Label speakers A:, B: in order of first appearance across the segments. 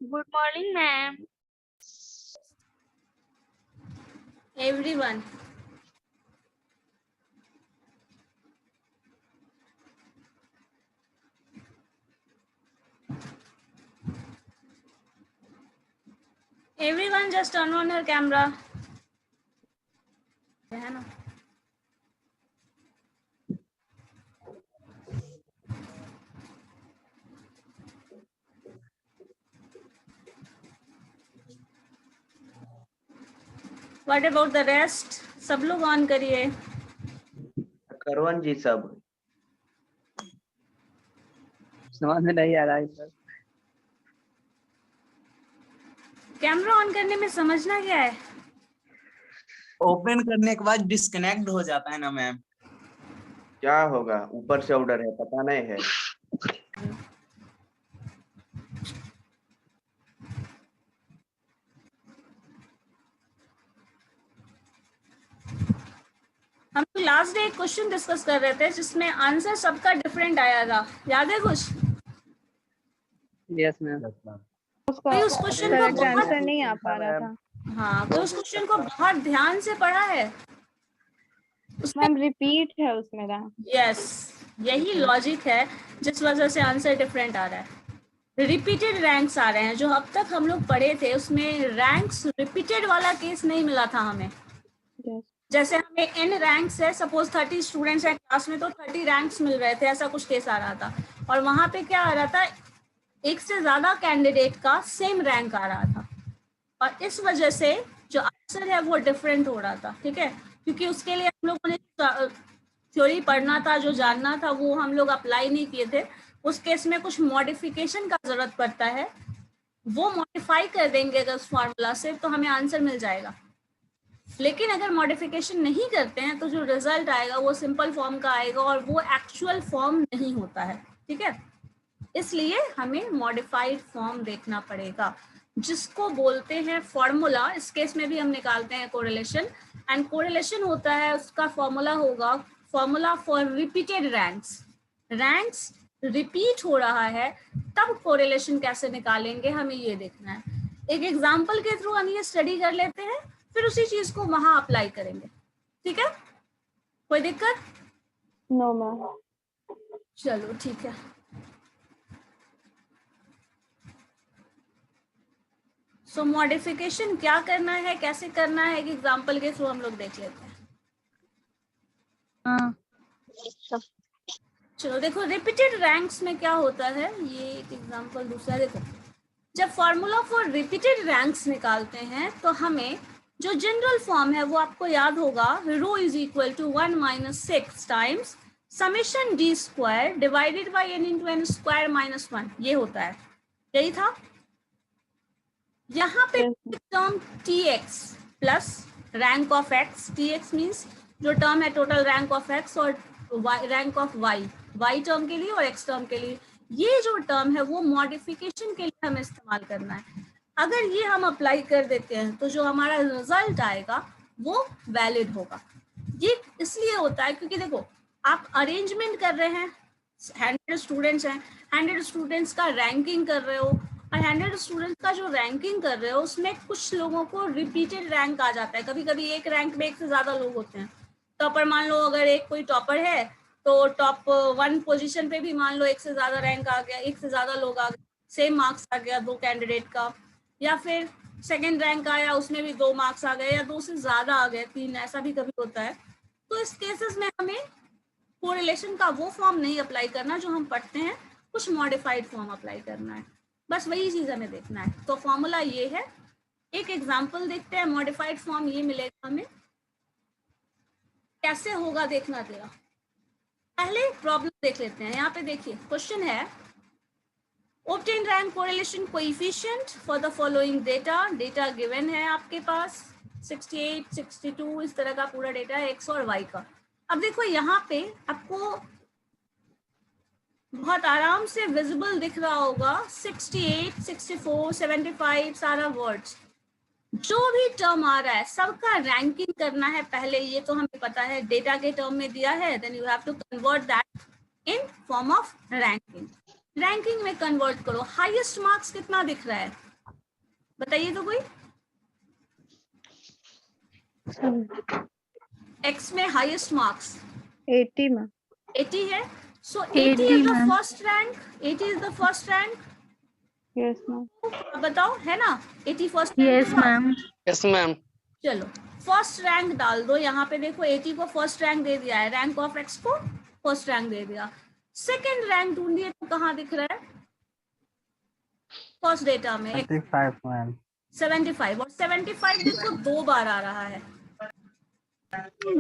A: Good morning, ma'am.
B: Everyone. Everyone just turn on your camera. है ना? What about the rest? सब लोग on करिए.
C: करवन जी सब
D: समझ में नहीं आ रहा है सर.
B: कैमरा ऑन करने में समझना क्या है?
E: ओपन करने के बाद डिस्कनेक्ट हो जाता है ना मैम.
C: क्या होगा? ऊपर से ऑर्डर है, पता नहीं है.
B: हम लोग लास्ट डे एक क्वेश्चन डिस्कस कर रहे थे जिसमें आंसर सबका डिफरेंट आया था. याद है कुछ?
D: Yes ma'am.
B: कोई उस क्वेश्चन को बहुत
A: आंसर नहीं आ पा रहा था.
B: हाँ, कोई उस क्वेश्चन को बहुत ध्यान से पढ़ा है.
A: मैम रिपीट है उसमें ना.
B: यस, यही लॉजिक है जिस वजह से आंसर डिफरेंट आ रहा है. रिपीटेड रैंक्स आ रहे हैं. जो अब तक हम लोग पढ़े थे उसमें रैंक्स रिपीटेड वाला केस नहीं मिला था हमें. जैसे हमें n रैंक्स है, सपोज 30 स्टूडेंट्स हैं क्लास में, तो 30 रैंक्स मिल रहे थे, ऐसा कुछ केस आ रहा था. और वहां पे क्या आ रहा था, एक से ज्यादा कैंडिडेट का सेम रैंक आ रहा था. और इस वजह से जो आंसर है वो डिफरेंट हो रहा था. ठीक है, क्योंकि उसके लिए हम लोगों ने थ्योरी पढ़ना था, जो जानना था वो हम लोग अप्लाई नहीं किए थे. उस केस में कुछ मॉडिफिकेशन का जरूरत पड़ता है. वो मॉडिफाई कर देंगे अगर उस फॉर्मूला से, तो हमें आंसर मिल जाएगा. लेकिन अगर मॉडिफिकेशन नहीं करते हैं तो जो रिजल्ट आएगा वो सिंपल फॉर्म का आएगा और वो एक्चुअल फॉर्म नहीं होता है. ठीक है, इसलिए हमें मॉडिफाइड फॉर्म देखना पड़ेगा, जिसको बोलते हैं फॉर्मूला. इस केस में भी हम निकालते हैं कोरिलेशन. एंड कोरिलेशन होता है, उसका फॉर्मूला होगा formula for repeated ranks. Ranks repeat हो रहा है तब कोरिलेशन कैसे निकालेंगे, हमें ये देखना है. एक एग्जाम्पल के थ्रू हम ये स्टडी कर लेते हैं, फिर उसी चीज को वहां अप्लाई करेंगे. ठीक है, कोई दिक्कत?
A: No ma'am.
B: चलो ठीक है. सो मॉडिफिकेशन क्या करना है, कैसे करना है, एक एग्जाम्पल के थ्रू हम लोग देख लेते हैं. चलो देखो, रिपीटेड रैंक्स में क्या होता है, ये एक एग्जाम्पल दूसरा देखो. जब फॉर्मूला फॉर रिपीटेड रैंक्स निकालते हैं तो हमें जो जनरल फॉर्म है वो आपको याद होगा, rho is equal to 1 - 6 times summation d square divided by n into n square minus 1. ये होता है, यही था. यहाँ पे term tx plus rank of x. tx means जो टर्म है टोटल रैंक ऑफ x और रैंक ऑफ y टर्म के लिए और x टर्म के लिए. ये जो टर्म है वो मॉडिफिकेशन के लिए हमें इस्तेमाल करना है. अगर ये हम अप्लाई कर देते हैं तो जो हमारा रिजल्ट आएगा वो वैलिड होगा. ये इसलिए होता है क्योंकि देखो, आप अरेंजमेंट कर रहे हैं, 100 स्टूडेंट्स हैं, 100 स्टूडेंट्स का रैंकिंग कर रहे हो, और 100 स्टूडेंट्स का जो रैंकिंग कर रहे हो उसमें कुछ लोगों को रिपीटेड रैंक आ जाता है. कभी कभी एक रैंक में एक से ज्यादा लोग होते हैं. टॉपर मान लो, अगर एक कोई टॉपर है तो टॉप 1 पोजीशन पे भी मान लो एक से ज्यादा रैंक आ गया, एक से ज्यादा लोग आ गए, सेम मार्क्स आ गया 2 कैंडिडेट का. या फिर सेकंड रैंक आया, उसमें भी 2 मार्क्स आ गए, या 2 से ज्यादा आ गए, 3, ऐसा भी कभी होता है. तो इस केसेस में हमें कोरिलेशन का वो फॉर्म नहीं अप्लाई करना जो हम पढ़ते हैं, कुछ मॉडिफाइड फॉर्म अप्लाई करना है. बस वही चीज हमें देखना है. तो फॉर्मूला ये है. एक एग्जांपल देखते हैं. मॉडिफाइड फॉर्म ये मिलेगा हमें, कैसे होगा देखना तेरा. पहले प्रॉब्लम देख लेते हैं. यहाँ पे देखिए क्वेश्चन है, obtain rank correlation coefficient for the following data. Data given है आपके पास 68, 62, इस तरह का पूरा डेटा है x और y का. अब देखो यहाँ पे आपको बहुत आराम से विजिबल दिख रहा होगा 68, 64, 75 सारा वर्ड्स. जो भी टर्म आ रहा है सबका रैंकिंग करना है पहले. ये तो हमें पता है, डेटा के टर्म में दिया है, then you have to convert that in form of ranking. Ranking में कन्वर्ट करो. हाईएस्ट मार्क्स कितना दिख रहा है, बताइए तो कोई। एक्स में हाईएस्ट मार्क्स
A: 80 मैम।
B: 80 है, सो 80 is the first rank, 80 is the first rank.
A: Yes ma'am.
B: अब बताओ, है ना 80 first?
F: Yes ma'am.
G: Yes ma'am.
B: चलो फर्स्ट रैंक डाल दो यहाँ पे, देखो 80 को फर्स्ट रैंक दे दिया है, रैंक ऑफ एक्स को फर्स्ट रैंक दे दिया। सेकंड रैंक ढूंढिए तो कहाँ दिख रहा है फर्स्ट डेटा में?
D: 75 मैम।
B: 75, और 75 देखो 2 बार आ रहा है।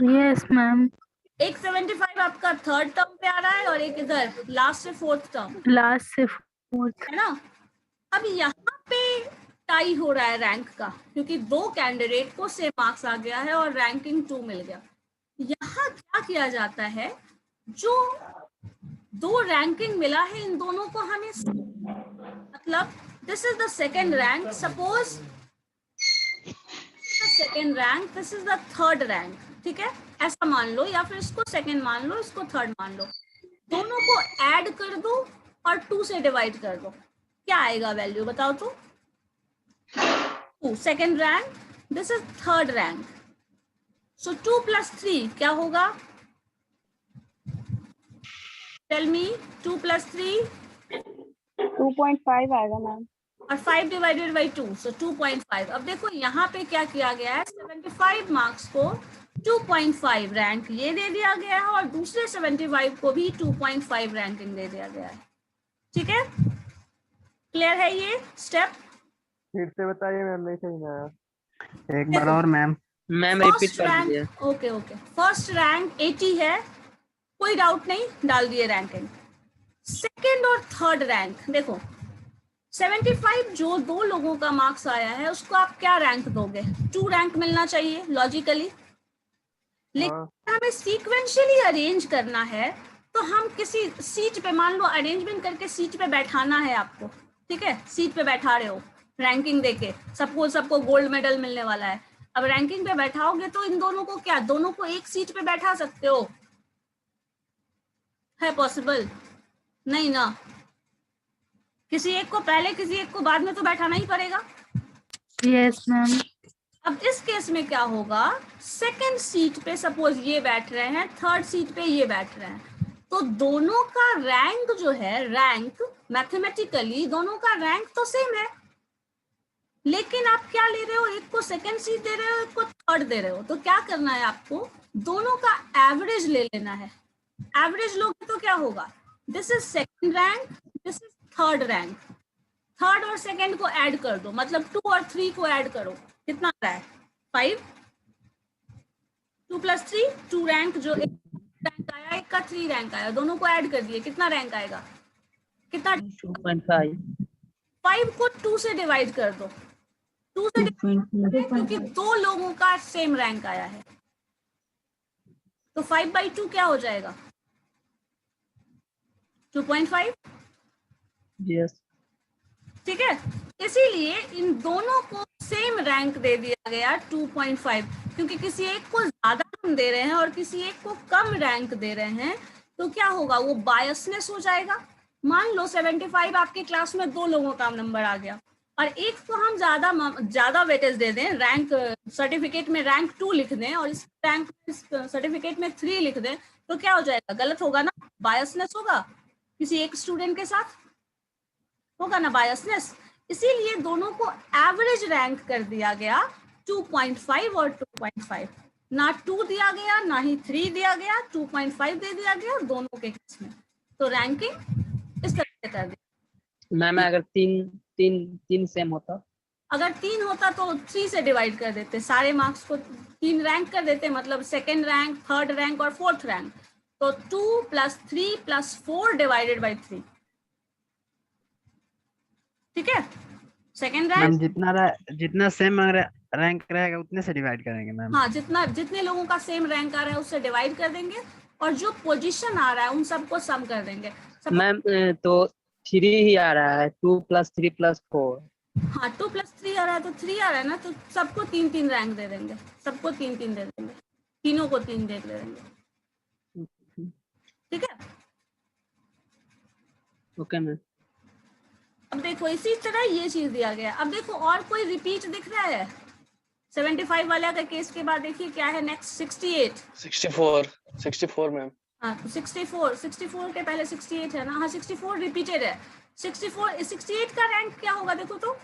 F: Yes ma'am.
B: एक 75 आपका थर्ड टर्म पे आ रहा है और एक इधर लास्ट से फोर्थ टर्म,
F: लास्ट से फोर्थ।
B: है ना। अब यहाँ पे टाई हो रहा है रैंक का, क्योंकि 2 कैंडिडेट को सेम मार्क्स आ गया है और रैंकिंग 2 मिल गया। यहाँ क्या किया जाता है, जो 2 रैंकिंग मिला है इन दोनों को हमें, मतलब this is the second rank, suppose second rank, this is the third rank, ठीक है, ऐसा मान लो, या फिर इसको सेकेंड मान लो, इसको थर्ड मान लो। दोनों को ऐड कर दो और 2 से डिवाइड कर दो, क्या आएगा वैल्यू बताओ तो? 2 second rank, this is third rank, सो 2 + 3 क्या होगा? टेल मी, 2 + 3
A: 2.5 आएगा मैम।
B: और 5 डिवाइडेड बाई 2, सो 2.5। अब देखो यहाँ पे क्या किया गया है, 75 मार्क्स को 2.5 रैंक ये दे दिया गया है और दूसरे 75 को भी 2.5 रैंकिंग दे दिया गया है। ठीक है, क्लियर है ये स्टेप?
D: फिर से बताइए मैम, नहीं समझ आया। एक बार और मैम।
E: मैम रिपीट कर दीजिए।
B: ओके ओके, फर्स्ट रैंक 80 है, कोई डाउट नहीं, डाल दिए रैंकिंग। सेकेंड और थर्ड रैंक देखो, 75 जो 2 लोगों का मार्क्स आया है उसको आप क्या रैंक दोगे? 2 रैंक मिलना चाहिए लॉजिकली, लेकिन हमें सीक्वेंशियली अरेंज करना है, तो हम किसी सीट पे, मान लो अरेंजमेंट करके सीट पे बैठाना है आपको, ठीक है, सीट पे बैठा रहे हो रैंकिंग देके, सबको गोल्ड मेडल मिलने वाला है। अब रैंकिंग पे बैठाओगे तो इन दोनों को क्या, दोनों को एक सीट पे बैठा सकते हो? है पॉसिबल? नहीं ना, किसी एक को पहले किसी एक को बाद में तो बैठाना ही पड़ेगा।
F: Yes ma'am.
B: अब इस केस में क्या होगा, सेकंड सीट पे सपोज ये बैठ रहे हैं, थर्ड सीट पे ये बैठ रहे हैं, तो दोनों का रैंक जो है, रैंक मैथमेटिकली दोनों का रैंक तो सेम है, लेकिन आप क्या ले रहे हो, एक को सेकंड सीट दे रहे हो, एक को थर्ड दे रहे हो। तो क्या करना है आपको, दोनों का एवरेज ले लेना है। एवरेज लोगे तो क्या होगा, this is second rank, this is third rank, third और सेकंड को ऐड कर दो, मतलब 2 और 3 को ऐड करो, कितना आ रहा है 5, 2 + 3 2 रैंक, जो एक रैंक आया एक का 3 रैंक आया, दोनों को ऐड कर दिए, कितना रैंक आएगा, कितना?
E: 2.5।
B: 5 को 2 से डिवाइड कर दो, 2 से डिवाइड, क्योंकि 2 लोगों का सेम रैंक आया है, तो 5/2 क्या हो जाएगा, 2.5।
E: यस।
B: ठीक है, इसीलिए इन दोनों को सेम रैंक दे दिया गया 2.5, क्योंकि किसी एक को ज्यादा हम दे रहे हैं और किसी एक को कम रैंक दे रहे हैं, तो क्या होगा, वो बायसनेस हो जाएगा। मान लो 75 आपके क्लास में 2 लोगों का नंबर आ गया और एक को हम ज्यादा वेटेज दे दें, रैंक सर्टिफिकेट में रैंक 2 लिख दें और इस रैंक सर्टिफिकेट में 3 लिख दें, तो क्या हो जाएगा, गलत होगा ना, बायसनेस होगा, किसी एक स्टूडेंट के साथ होगा ना बायसनेस। इसीलिए दोनों को एवरेज रैंक कर दिया गया 2.5 और 2.5, ना 2 दिया गया ना ही 3 दिया गया, 2.5 दे दिया गया दोनों के केस में, तो रैंकिंग इस तरह से कर दी।
E: मैम अगर तीन सेम होता,
B: अगर 3 होता तो 3 से डिवाइड कर देते, सारे मार्क्स को 3 रैंक कर देते, मतलब सेकेंड रैंक, थर्ड रैंक और फोर्थ रैंक, तो 2 + 3 + 4 डिवाइडेड बाई 3। ठीक है, सेकेंड रैंक,
D: जितना सेम रैंक रहेगा उतने से डिवाइड करेंगे मैम।
B: हाँ, जितने लोगों का सेम रैंक आ रहा है उससे डिवाइड कर देंगे, और जो पोजीशन आ रहा है उन सबको सम कर देंगे।
E: मैम तो 3 ही आ रहा है, 2 + 3 + 4।
B: हाँ, 2 + 3 आ रहा है तो 3 आ रहा है ना, तो सबको 3 रैंक दे देंगे, सबको 3 दे देंगे, तीनों को 3 दे देंगे। ठीक है,
E: ओके मैम।
B: अब देखो इसी तरह ये चीज दिया गया। अब देखो और कोई रिपीट दिख रहा है 75 वाला का केस के बाद देखिए क्या है नेक्स्ट 68
G: 64 मैम।
B: हाँ तो 64 के पहले 68 है ना। हाँ 64 रिपीटेड है। 68 का रैंक क्या होगा देखो तो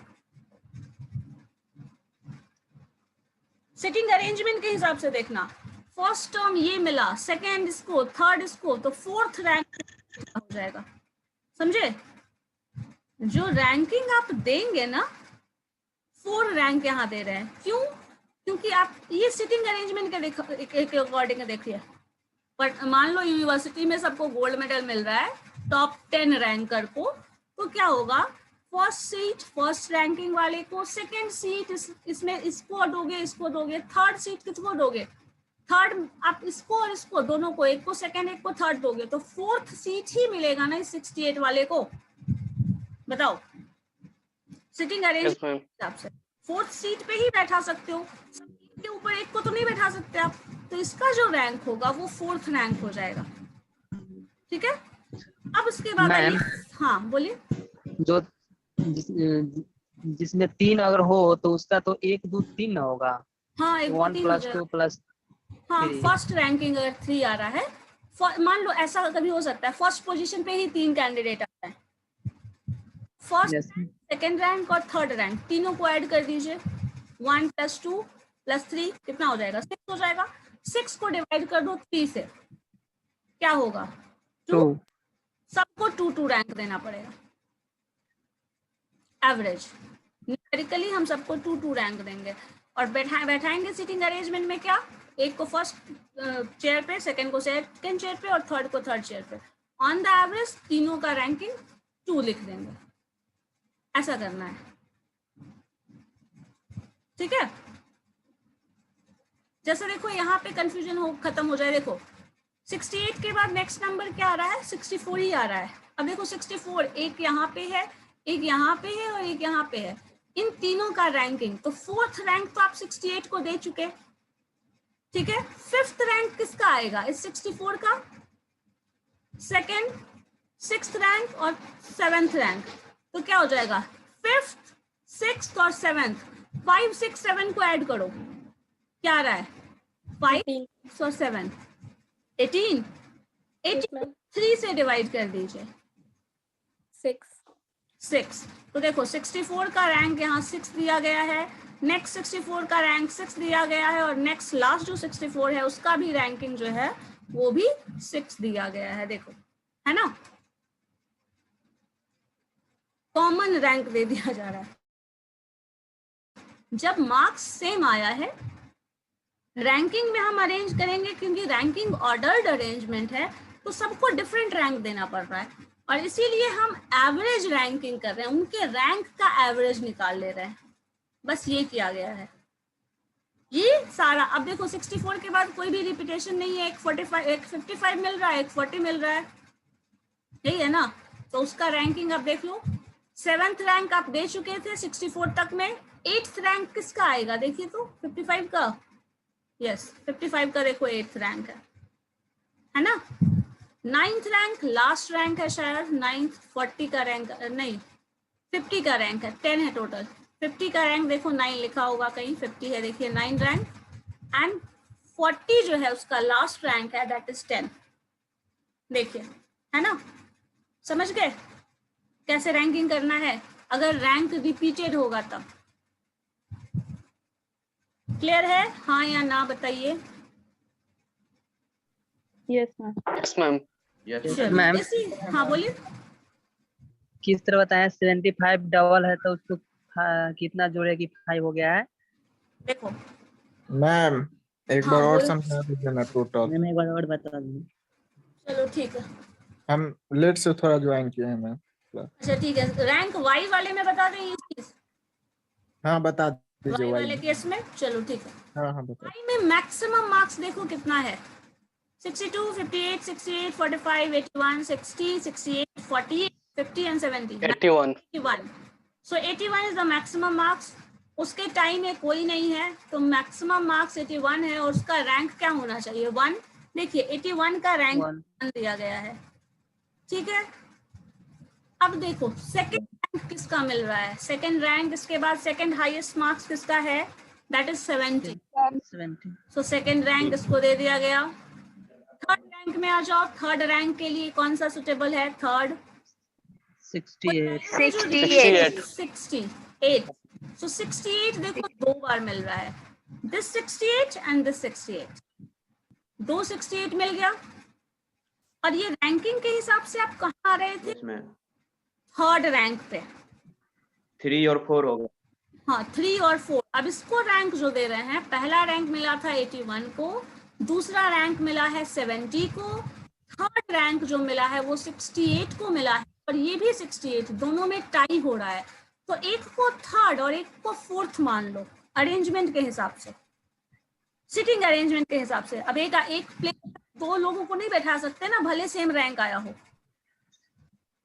B: सिटिंग अरेंजमेंट के हिसाब से देखना। फर्स्ट टर्म ये मिला, सेकेंड इसको, थर्ड इसको, तो फोर्थ रैंक हो जाएगा। समझे? जो रैंकिंग आप देंगे ना 4 रैंक यहाँ दे रहे हैं। क्यों? क्योंकि आप ये सिटिंग अरेंजमेंट के अकॉर्डिंग देखिए। पर मान लो यूनिवर्सिटी में सबको गोल्ड मेडल मिल रहा है टॉप 10 रैंकर को, तो क्या होगा? फर्स्ट सीट फर्स्ट रैंकिंग वाले को, सेकंड सीट इसमें इसको दोगे, इसको दोगे, थर्ड सीट किसको दोगे? थर्ड आप इसको और इसको दोनों को, एक को सेकंड एक को थर्ड दोगे, तो फोर्थ सीट ही मिलेगा ना इस 68 वाले को। बताओ सिटिंग अरेंजमेंट के हिसाब से फोर्थ सीट पे ही बैठा सकते हो, के ऊपर एक को तो नहीं बैठा सकते आप। तो इसका जो रैंक होगा वो फोर्थ रैंक हो जाएगा। ठीक है? अब उसके बाद हाँ बोलिए।
D: जो जिसमें 3 अगर हो तो उसका तो 1 2 3 ना होगा।
B: हाँ
D: 1 + 2 +
B: हाँ फर्स्ट रैंकिंग अगर 3 आ रहा है, मान लो ऐसा कभी हो सकता है फर्स्ट पोजीशन पे ही 3 कैंडिडेट आते हैं, फर्स्ट सेकंड रैंक और थर्ड रैंक तीनों को ऐड कर दीजिए। 1 + 2 + 3 कितना हो जाएगा? 6 हो जाएगा। 6 को डिवाइड कर दो 3 से, क्या होगा? 2। सबको 2 रैंक देना पड़ेगा। एवरेज न्यूमेरिकली हम सबको 2 रैंक देंगे और बैठाएंगे सिटिंग अरेंजमेंट में क्या? एक को फर्स्ट चेयर पे, सेकंड को सेकंड चेयर पे और थर्ड को थर्ड चेयर पे। ऑन द एवरेज तीनों का रैंकिंग 2 लिख देंगे। ऐसा करना है। ठीक है? जैसे देखो यहाँ पे कंफ्यूजन खत्म हो जाए। देखो 68 के बाद नेक्स्ट नंबर क्या आ रहा है? 64 ही आ रहा है। अब देखो 64 एक यहाँ पे है, एक यहाँ पे है और एक यहाँ पे है, इन तीनों का रैंकिंग, तो फोर्थ रैंक तो आप 68 को दे चुके। ठीक है? फिफ्थ रैंक किसका आएगा इस 64 का? सेकंड, सिक्स्थ रैंक और सेवेंथ रैंक। तो क्या हो जाएगा? फिफ्थ, सिक्स्थ और सेवेंथ, 5 6 7 को ऐड करो, क्या आ रहा है? 5 और 7 18 3 से डिवाइड कर दीजिए 6। तो देखो 64 का रैंक यहाँ 6 दिया गया है, नेक्स्ट 64 का रैंक 6 दिया गया है और नेक्स्ट लास्ट जो 64 है उसका भी रैंकिंग जो है वो भी 6 दिया गया है। देखो है ना, कॉमन रैंक दे दिया जा रहा है। जब मार्क्स सेम आया है, रैंकिंग में हम अरेंज करेंगे क्योंकि रैंकिंग ऑर्डर्ड अरेंजमेंट है तो सबको डिफरेंट रैंक देना पड़ रहा है और इसीलिए हम एवरेज रैंकिंग कर रहे हैं, उनके रैंक का एवरेज निकाल ले रहे हैं। बस ये किया गया है ये सारा। अब देखो 64 के बाद कोई भी रिपीटेशन नहीं है, एक 55 मिल रहा है, एक 40 मिल रहा है, यही है ना। तो उसका रैंकिंग आप देख लो, 7th रैंक आप दे चुके थे 64 तक में। 8th रैंक किसका आएगा देखिए तो 55 का, यस 55 का देखो 8th रैंक है ना। 9th रैंक लास्ट रैंक है शायद, 9th 40 का रैंक नहीं 50 का रैंक है, 10 है टोटल। 50 का रैंक देखो 9 लिखा होगा कहीं, 50 है देखिए 9 रैंक एंड 40 जो है उसका लास्ट रैंक है दैट इज 10। देखिए है ना, समझ गए कैसे रैंकिंग करना है अगर रैंक रिपीटेड होगा तब। क्लियर है? हाँ या ना बताइए।
A: Yes ma'am.
G: Yes ma'am.
C: Yes
D: ma'am
B: हाँ बोलिए।
D: किस तरह बताएं? 75 डबल है तो उसको कितना जोड़े कि 5 हो गया है?
B: देखो
H: मैम एक
B: हाँ,
H: बार और
B: बोलो।
H: समझा दीजिए ना टोटल।
D: मैम एक बार और बता दीजिए।
B: चलो ठीक है,
H: हम लेट से थोड़ा ज्वाइन किए हैं मैम।
B: अच्छा ठीक है। रैंक वाई वाले में बता दें ये चीज,
H: हाँ बता दीजिए
B: वाई
H: वाई।
B: वाले केस में। चलो ठीक है,
H: हाँ हाँ बता।
B: वाई में मैक्सिमम मार्क्स देखो कितना है, 62, 58, 68, 45, 81, 60, 68, 48, 50 and 70, 81. So 81 is the maximum marks. उसके टाइम में कोई नहीं है तो मैक्सिमम मार्क्स 81 है और उसका रैंक क्या होना चाहिए? 1। देखिए 81 का रैंक 1 दिया गया है। ठीक है, अब देखो सेकंड रैंक किसका मिल रहा है? सेकंड रैंक, इसके बाद सेकंड हाईएस्ट मार्क्स किसका है? That is 70।
D: 70।
B: So second rank इसको दे दिया गया। थर्ड रैंक में आ जाओ। थर्ड रैंक के लिए कौन सा सुटेबल है? थर्ड
D: 68।
B: 68। सो 68 देखो 2 बार मिल रहा है, दिस 68 एंड दिस 68, 2 68 मिल गया। और ये रैंकिंग के हिसाब से आप कहाँ आ रहे थे?
C: इसमें
B: थर्ड रैंक पे।
C: 3 और 4 होगा।
B: हाँ 3 और 4। अब इसको रैंक जो दे रहे हैं, पहला रैंक मिला था 81 को, दूसरा रैंक मिला है 70 को, थर्ड रैंक जो मिला है वो 68 को मिला है, और ये भी 68, दोनों में टाई हो रहा है। तो एक को थर्ड और एक को फोर्थ मान लो अरेंजमेंट के हिसाब से, सिटिंग अरेंजमेंट के हिसाब से। अब एक प्लेस 2 लोगों को नहीं बैठा सकते ना, भले सेम रैंक आया हो,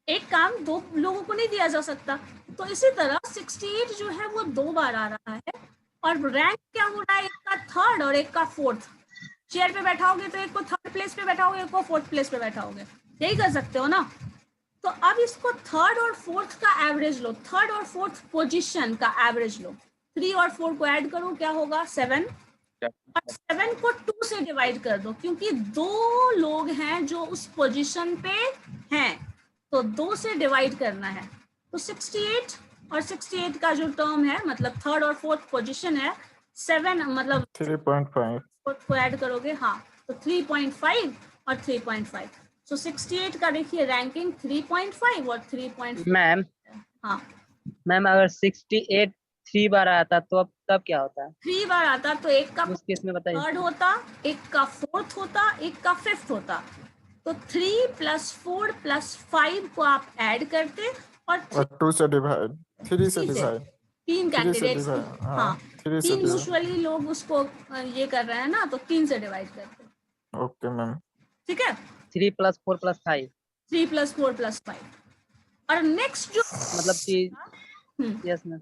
B: एक काम 2 लोगों को नहीं दिया जा सकता। तो इसी तरह 68 जो है वो 2 बार आ रहा है, और रैंक क्या हो रहा है? एक का थर्ड और एक का फोर्थ। चेयर पे बैठाओगे तो एक को थर्ड प्लेस पे बैठाओगे, एक को फोर्थ प्लेस पे बैठाओगे, यही कर सकते हो ना। तो अब इसको थर्ड और फोर्थ का एवरेज लो, थर्ड और फोर्थ पोजीशन का एवरेज लो, 3 और 4 को ऐड करो, क्या होगा? 7। और 7 को 2 से डिवाइड कर दो, क्योंकि 2 लोग हैं जो उस पोजीशन पे हैं, तो 2 से डिवाइड करना है। तो 68 और 68 का जो टर्म है, मतलब थर्ड और फोर्थ पोजीशन है, 7 मतलब
H: 3.5।
B: फोर्थ को ऐड करोगे, हाँ, तो 3.5 और 3.5। सो 68 का देखिए रैंकिंग 3.5 और 3.5।
D: मैम
B: हाँ
D: मैम अगर 68 3 बार आता तो अब तब क्या होता है?
B: 3 बार आता तो एक का
D: उस केस में बताइए।
B: थर्ड होता, एक का फोर्थ होता, एक का फिफ्थ होता। तो 3 + 4 + 5 को आप ऐड करते और
H: 2 से डिवाइड, 3 से
B: 3 से।
H: डिवाइड,
B: 3 कैंडिडेट्स, हाँ
H: 3 से
B: 3
H: डिवाइड।
B: यूजुअली लोग उसको ये कर रहे हैं ना, तो 3 से डिवाइड करते हैं।
H: Okay ma'am.
B: ठीक है,
D: 3 + 4 + 5
B: 3 + 4 + 5। और नेक्स्ट जो
D: मतलब कि यस मैम।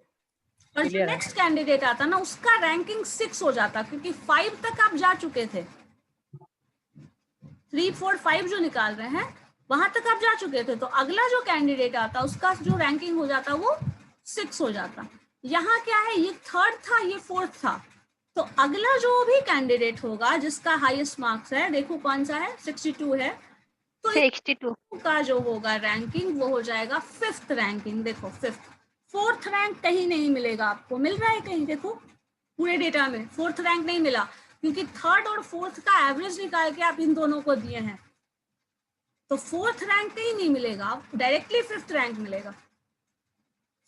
B: और जो
D: Clear है।
B: नेक्स्ट कैंडिडेट आता ना, उसका रैंकिंग 6 हो जाता, क्योंकि 5 तक आप जा चुके थे। 3 4 5 जो निकाल रहे हैं वहां तक आप जा चुके थे, तो अगला जो कैंडिडेट आता उसका जो रैंकिंग हो जाता वो 6 हो जाता। यहाँ क्या है, ये थर्ड था, ये फोर्थ था, तो अगला जो भी कैंडिडेट होगा जिसका हाईएस्ट मार्क्स है, देखो कौन सा है, 62 है, तो
A: 62
B: का जो होगा रैंकिंग वो हो जाएगा 5th रैंकिंग। देखो 5th, 4th रैंक कहीं नहीं मिलेगा आपको, मिल रहा है कहीं? देखो पूरे डेटा में 4th रैंक नहीं मिला, क्योंकि थर्ड और फोर्थ का एवरेज निकाल के आप इन दोनों को दिए हैं, तो 4th रैंक कहीं नहीं मिलेगा, डायरेक्टली 5th रैंक मिलेगा।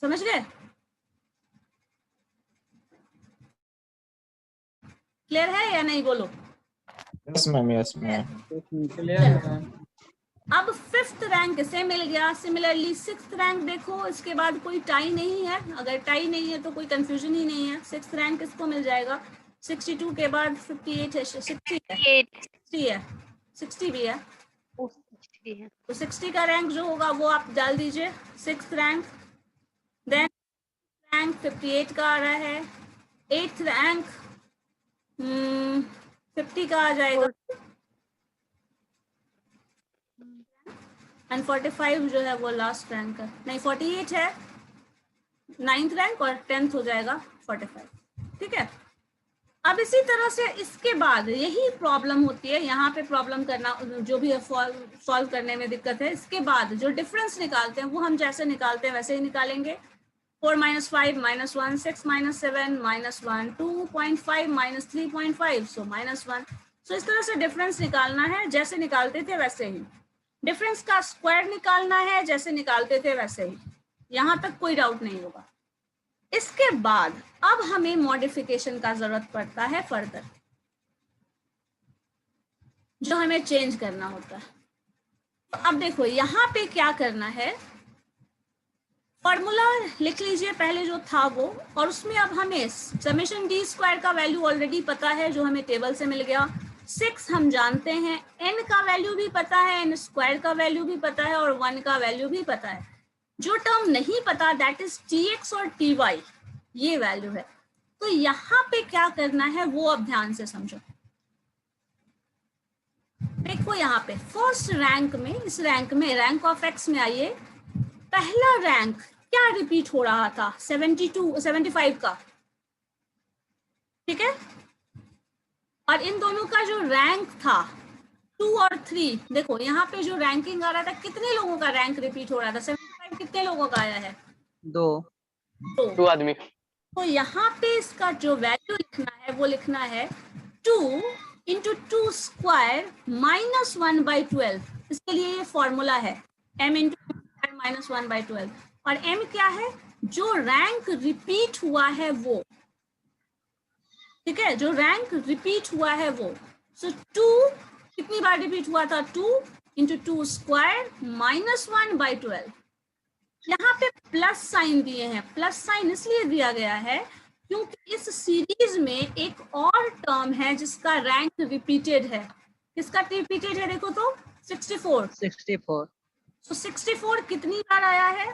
B: समझ गए? क्लियर है या नहीं, बोलो।
H: Yes ma'am, yes ma'am.
B: अब 5th रैंक किसे मिल गया? सिमिलरली 6th रैंक देखो, इसके बाद कोई टाई नहीं है, अगर टाई नहीं है तो कोई कंफ्यूजन ही नहीं है। 6th रैंक किसको मिल जाएगा? 62 के बाद 58 है, 60 है, 60 है, 60 भी है, तो 60 का रैंक जो होगा वो आप डाल दीजिए, 6th रैंक। देन रैंक 58 का आ रहा है, 8th रैंक 50 का आ जाएगा, एंड 45 जो है वो लास्ट रैंक है, नहीं 48 है 9th रैंक, और 10th हो जाएगा 45। ठीक है, अब इसी तरह से इसके बाद यही प्रॉब्लम होती है, यहाँ पे प्रॉब्लम करना जो भी सॉल्व करने में दिक्कत है। इसके बाद जो डिफरेंस निकालते हैं वो हम जैसे निकालते हैं वैसे ही निकालेंगे। 4 - 5 - 1, 6 - 7 - 1, 2.5 - 3.5, सो -1। सो इस तरह से डिफरेंस निकालना है, जैसे निकालते थे वैसे ही। डिफरेंस का स्क्वायर निकालना है, जैसे निकालते थे वैसे ही। यहाँ तक कोई डाउट नहीं होगा। इसके बाद अब हमें मॉडिफिकेशन का जरूरत पड़ता है फर्दर, जो हमें चेंज करना होता है। तो अब देखो यहाँ पे क्या करना है, फॉर्मूला लिख लीजिए पहले जो था वो, और उसमें अब हमें समेशन d² का वैल्यू ऑलरेडी पता है, जो हमें टेबल से मिल गया। 6 हम जानते हैं, n का वैल्यू भी पता है, n² का वैल्यू भी पता है, और 1 का वैल्यू भी पता है। जो टर्म नहीं पता दैट इज tx और ty, ये वैल्यू है। तो यहाँ पे क्या करना है वो अब ध्यान से समझो। देखो यहाँ पे फर्स्ट रैंक में, इस रैंक में, रैंक ऑफ x में आइए, पहला रैंक क्या रिपीट हो रहा था 75 का, ठीक है। और इन दोनों का जो रैंक था 2 और 3, देखो यहाँ पे जो रैंकिंग आ रहा था, कितने लोगों का रैंक रिपीट हो रहा था, 75 कितने लोगों का आया है,
D: 2।
G: 2 आदमी।
B: तो यहाँ पे इसका जो वैल्यू लिखना है वो लिखना है 2 इंटू 2 स्क्वायर माइनस 1/12। इसके लिए ये फॉर्मूला है m इंटू स्क्वायर माइनस 1/12। और m क्या है, जो रैंक रिपीट हुआ है वो, ठीक है, जो रैंक रिपीट हुआ है वो। सो 2 कितनी बार रिपीट हुआ था, 2 इंटू 2 स्क्वायर माइनस 1/12। यहाँ पे प्लस साइन दिए हैं, प्लस साइन इसलिए दिया गया है क्योंकि इस सीरीज में एक और टर्म है जिसका रैंक रिपीटेड है। किसका रिपीटेड है, देखो तो 64।
D: 64
B: तो 64 कितनी बार आया है,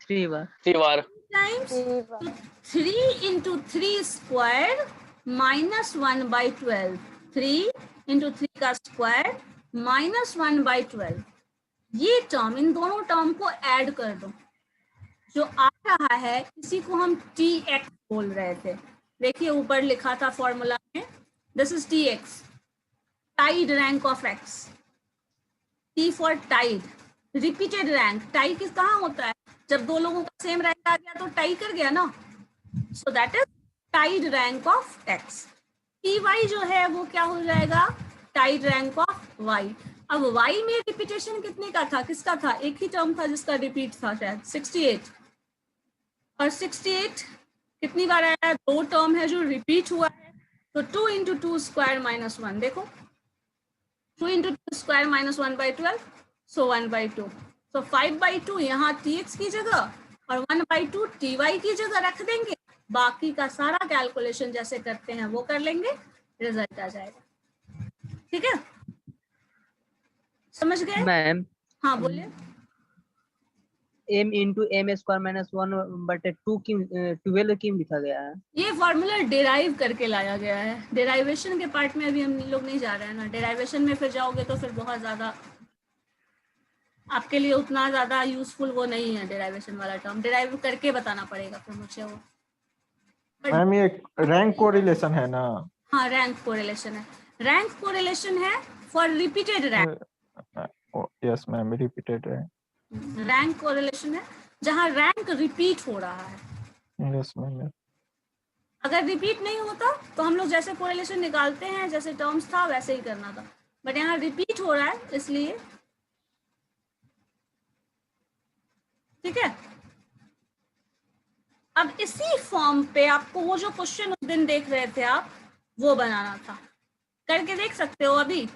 D: 3 बार।
G: 3 बार।
B: टाइम्स, तो 3 इंटू 3 स्क्वायर माइनस 1/12, 3 इंटू 3 का स्क्वायर माइनस 1/12। ये टर्म, इन दोनों टर्म को ऐड कर दो, जो आ रहा है इसी को हम tx बोल रहे थे। देखिए ऊपर लिखा था फॉर्मूला में, this is tx, tied rank of x, t for tied, repeated rank. Tie किस कहाँ होता है, जब दो लोगों का सेम रैंक आ गया तो टाई कर गया ना, so that is tied rank of x। ty जो है वो क्या हो जाएगा, टाइड रैंक ऑफ y। अब y में रिपीटेशन कितने का था, किसका था, एक ही टर्म था जिसका रिपीट था शायद 68। और 68 कितनी बार आया, 2 टर्म है जो रिपीट हुआ है, तो 2 इंटू 2 स्क्वायर माइनस 1, देखो 2 इंटू 2 स्क्वायर माइनस 1/12, सो 1/2। सो 5/2 यहाँ tx की जगह और 1/2 ty की जगह रख देंगे, बाकी का सारा कैलकुलेशन जैसे करते हैं वो कर लेंगे, रिजल्ट आ जाएगा, ठीक है, समझ गए।
D: मैम
B: हाँ बोलिए।
D: m into M square minus 1/2 क्यों 12 क्यों लिखा गया है?
B: ये फॉर्मूला डिराइव करके लाया गया है, डेराइवेशन के पार्ट में अभी हम लोग नहीं जा रहे हैं ना, डेराइवेशन में फिर जाओगे तो फिर बहुत ज्यादा आपके लिए उतना ज्यादा यूजफुल वो नहीं है, डेराइवेशन वाला टर्म डिराइव करके बताना पड़ेगा फिर मुझे वो।
H: मैम ये रैंक कोरिलेशन है ना?
B: हाँ रैंक कोरिलेशन है, रैंक कोरिलेशन है for repeated rank.
H: Yes ma'am, repeated है।
B: रैंक कोरिलेशन है जहाँ रैंक रिपीट हो रहा है,
H: यस मैम।
B: अगर रिपीट नहीं होता तो हम लोग जैसे कोरिलेशन निकालते हैं, जैसे टर्म्स था वैसे ही करना था, बट यहाँ रिपीट हो रहा है इसलिए, ठीक है। अब इसी फॉर्म पे आपको वो जो क्वेश्चन उस दिन देख रहे थे आप, वो बनाना था, करके देख सकते हो अभी,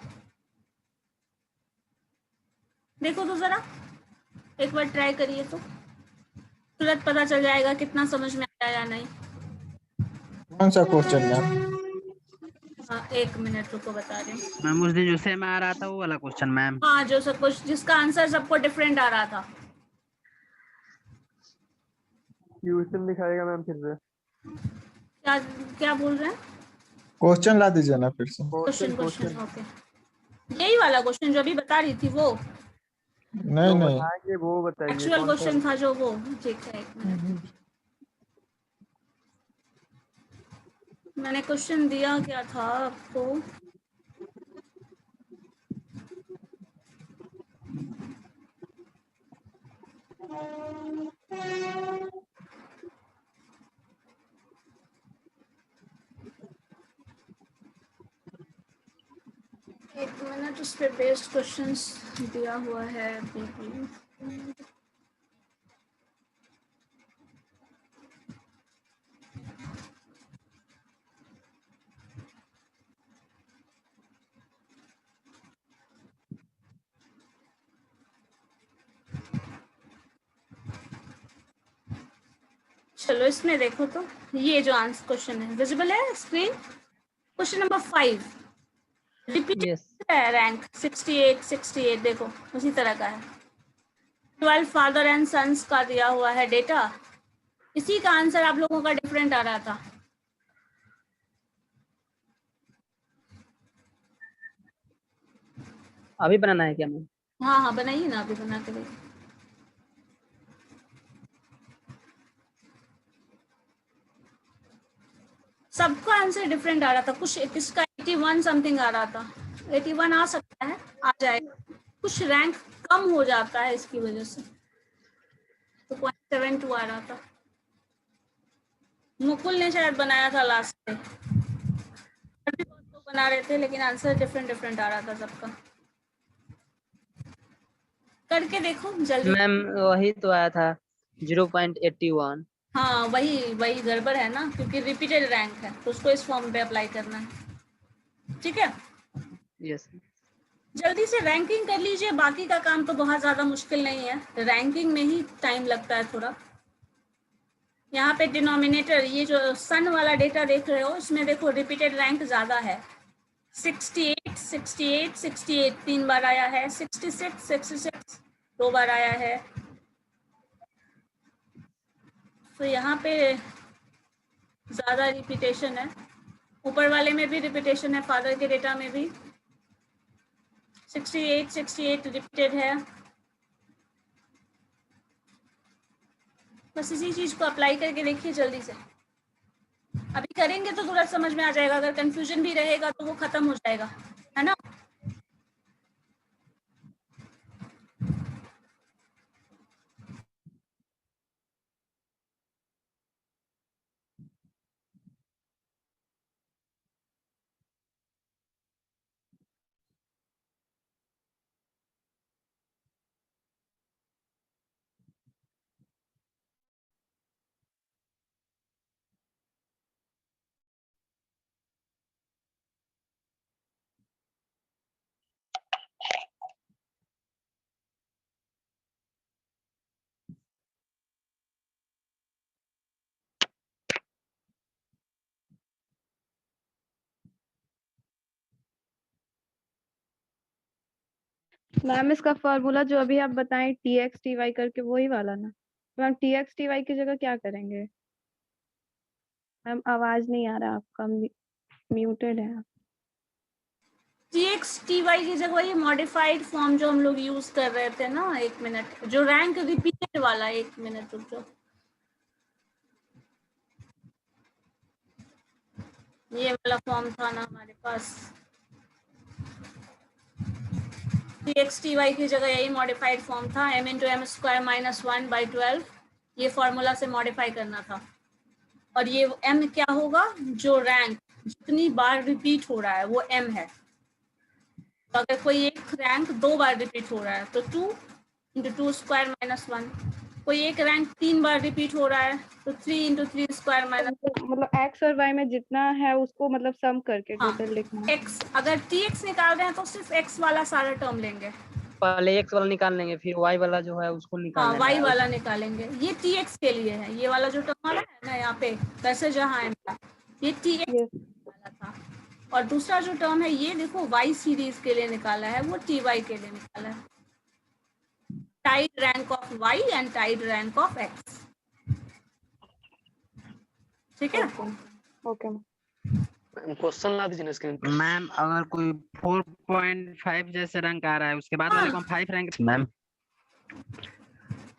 B: देखो तो जरा एक बार ट्राई करिए तो तुरंत पता चल जाएगा कितना समझ में आया या नहीं।
H: कौन सा क्वेश्चन मैम?
B: हाँ 1 मिनट रुको, बता रहे हैं।
D: मैम उस दिन जो सेम आ रहा था वो वाला क्वेश्चन मैम।
B: हाँ जो सब कुछ जिसका आंसर सबको डिफरेंट आ रहा था,
I: क्वेश्चन दिखाएगा मैम फिर से।
B: क्या क्या बोल रहे हैं,
H: क्वेश्चन ला दीजिए ना फिर से।
B: क्वेश्चन ओके, यही वाला क्वेश्चन जो अभी बता रही थी वो
H: नहीं नहीं,
I: आगे वो बताइए
B: एक्चुअल क्वेश्चन था जो वो, ठीक है 1 मिनट, मैंने क्वेश्चन दिया क्या था आपको, एक मिनट, उस पे बेस्ड क्वेश्चंस दिया हुआ है अभी भी। चलो इसमें देखो तो, ये जो आंसर क्वेश्चन है विजिबल है screen, question number 5 repeat
D: yes
B: है, रैंक 68 देखो उसी तरह का है, 12 फादर एंड सन्स का दिया हुआ है डेटा, इसी का आंसर आप लोगों का डिफरेंट आ रहा था।
D: अभी बनाना है क्या मैम?
B: हाँ हाँ बनाइए ना, अभी बना के देखिए। सबका आंसर डिफरेंट आ रहा था, कुछ किसका 81 समथिंग आ रहा था, 81 आ सकता है, आ जाएगा, कुछ रैंक कम हो जाता है इसकी वजह से, तो 0.72 आ रहा था। मुकुल ने शायद बनाया था लास्ट में, सभी बहुत लोग बना रहे थे लेकिन आंसर डिफरेंट आ रहा था सबका। करके देखो जल्दी।
D: मैम वही तो आया था 0.81।
B: हाँ वही गड़बड़ है ना, क्योंकि रिपीटेड रैंक है तो उसको इस फॉर्म पे अप्लाई करना है, ठीक है।
D: यस।
B: जल्दी से रैंकिंग कर लीजिए, बाकी का काम तो बहुत ज्यादा मुश्किल नहीं है, रैंकिंग में ही टाइम लगता है थोड़ा। यहाँ पे डिनोमिनेटर, ये जो सन वाला डेटा देख रहे हो, इसमें देखो रिपीटेड रैंक ज्यादा है, 68 68 68 3 बार आया है, 66 66 2 बार आया है, तो यहाँ पे ज्यादा रिपीटेशन है। ऊपर वाले में भी रिपीटेशन है, फादर के डेटा में भी 68 68 रिपीटेड है। बस इसी चीज को अप्लाई करके देखिए जल्दी से, अभी करेंगे तो तुरंत समझ में आ जाएगा, अगर कंफ्यूजन भी रहेगा तो वो खत्म हो जाएगा, है ना।
A: मैम इसका फॉर्मूला जो अभी आप बताएं TX TY करके, वही वाला ना मैम? TX TY की जगह क्या करेंगे? मैम आवाज नहीं आ रहा आपका, म्यूटेड है आप।
B: TX TY की जगह ये मॉडिफाइड फॉर्म जो हम लोग यूज कर रहे थे ना, 1 मिनट, जो रैंक रिपीटेड वाला, 1 मिनट रुक जाओ, ये वाला फॉर्म था ना हमारे पास, TX TY की जगह यही मॉडिफाइड फॉर्म था, m × m² - 1/12, ये फॉर्मूला से मॉडिफाई करना था। और ये m क्या होगा, जो रैंक जितनी बार रिपीट हो रहा है वो m है, तो अगर कोई एक रैंक 2 बार रिपीट हो रहा है तो 2 × 2² - 1, कोई एक रैंक 3 बार रिपीट हो रहा है तो 3 × 3² -
A: मतलब X और Y में जितना है उसको मतलब सम करके
B: हाँ,
A: टोटल लिखना है।
B: x, अगर TX निकाल रहे हैं तो सिर्फ x वाला सारा टर्म लेंगे,
D: पहले x वाला निकाल लेंगे, फिर y वाला जो है उसको
B: हाँ
D: निकालना
B: y
D: है।
B: वाला निकालेंगे, ये TX के लिए है, ये वाला जो टर्म वाला है ना यहाँ पे, वैसे जहाँ है ये TX
A: Yes.
B: वाला था, और दूसरा जो टर्म है ये देखो y सीरीज के लिए निकाला है, वो TY के लिए निकाला है, tied rank of y and tied rank of x, ठीक है।
A: ओके
G: क्वेश्चन ला दीजिए ना स्क्रीन पे।
D: मैम अगर कोई 4.5 जैसे रैंक आ रहा है, उसके बाद वाले को हम 5 रैंक मैम।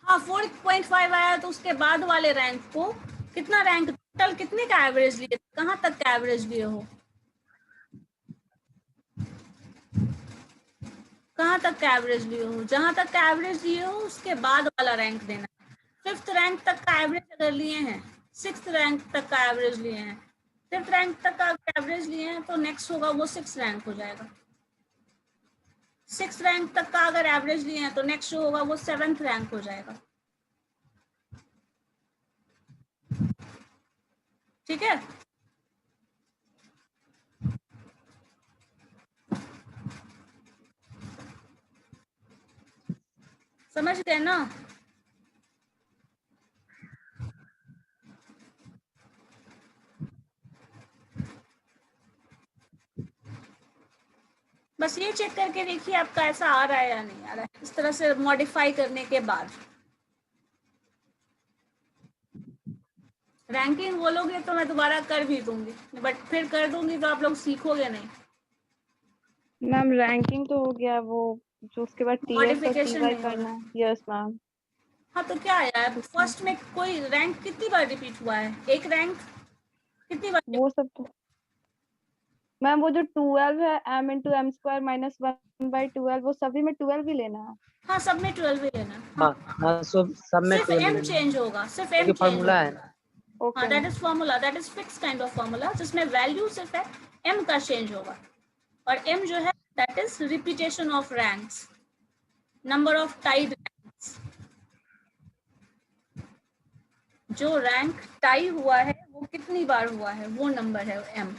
B: हाँ 4.5 आया तो उसके बाद वाले रैंक को कितना रैंक, टोटल कितने का एवरेज लिए, कहाँ तक का एवरेज लिए हो, कहाँ तक का एवरेज लिए हो, जहां तक का एवरेज लिए हो उसके बाद वाला रैंक देना। 5th रैंक तक का एवरेज अगर लिए हैं, 6th रैंक तक का एवरेज लिए हैं, 5th रैंक तक का एवरेज लिए हैं, तो नेक्स्ट होगा वो 6th रैंक हो जाएगा। 6th रैंक तक का अगर एवरेज लिए हैं तो नेक्स्ट होगा वो 7th रैंक हो जाएगा, ठीक है। समझ गए ना। बस ये चेक करके देखिए आपका ऐसा आ रहा है या नहीं आ रहा है, इस तरह से मॉडिफाई करने के बाद। रैंकिंग बोलोगे तो मैं दोबारा कर भी दूंगी, बट फिर कर दूंगी तो आप लोग सीखोगे नहीं।
A: मैम रैंकिंग तो हो गया, वो जो उसके बाद TX और
B: Modification
A: TY
B: नहीं
A: करना
B: होगा।
A: है। Yes ma'am.
B: हाँ तो क्या आया है, फर्स्ट में कोई रैंक कितनी बार रिपीट हुआ है, एक रैंक कितनी बार
A: वो सब तो मैम वो जो 12 है m into M square minus 1/12 वो सभी में 12 ही लेना है।
B: हाँ सब में 12 ही लेना है।
D: हाँ हाँ सब में
B: सिर्फ
D: 12
B: m
D: लेना
B: चेंज होगा, सिर्फ m
D: क्योंकि
B: चेंज
D: फॉर्मूला
B: होगा।
D: है ना।
B: हाँ
A: okay
B: that is formula, that is fix kind of formula जिसमें वैल्यू सिर्फ है, m का चेंज होगा। और m जो है that is repetition of ranks, number of tied ranks. जो रैंक टाई हुआ है वो कितनी बार हुआ है वो नंबर है m।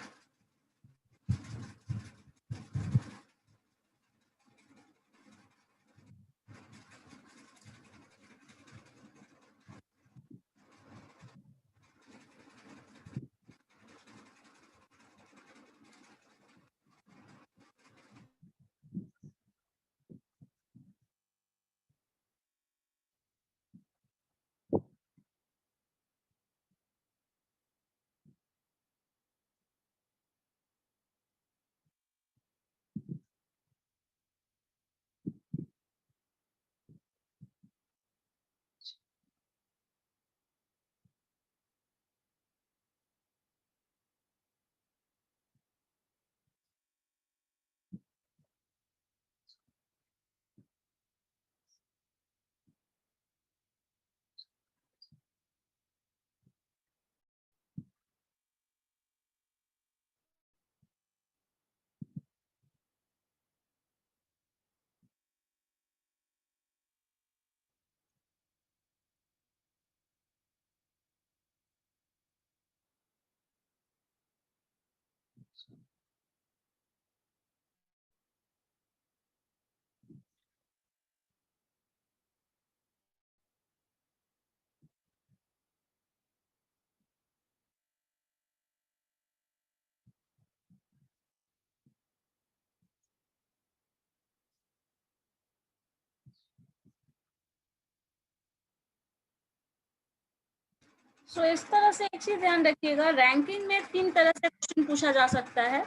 B: सो इस तरह से एक चीज ध्यान रखिएगा, रैंकिंग में 3 तरह से क्वेश्चन पूछा जा सकता है।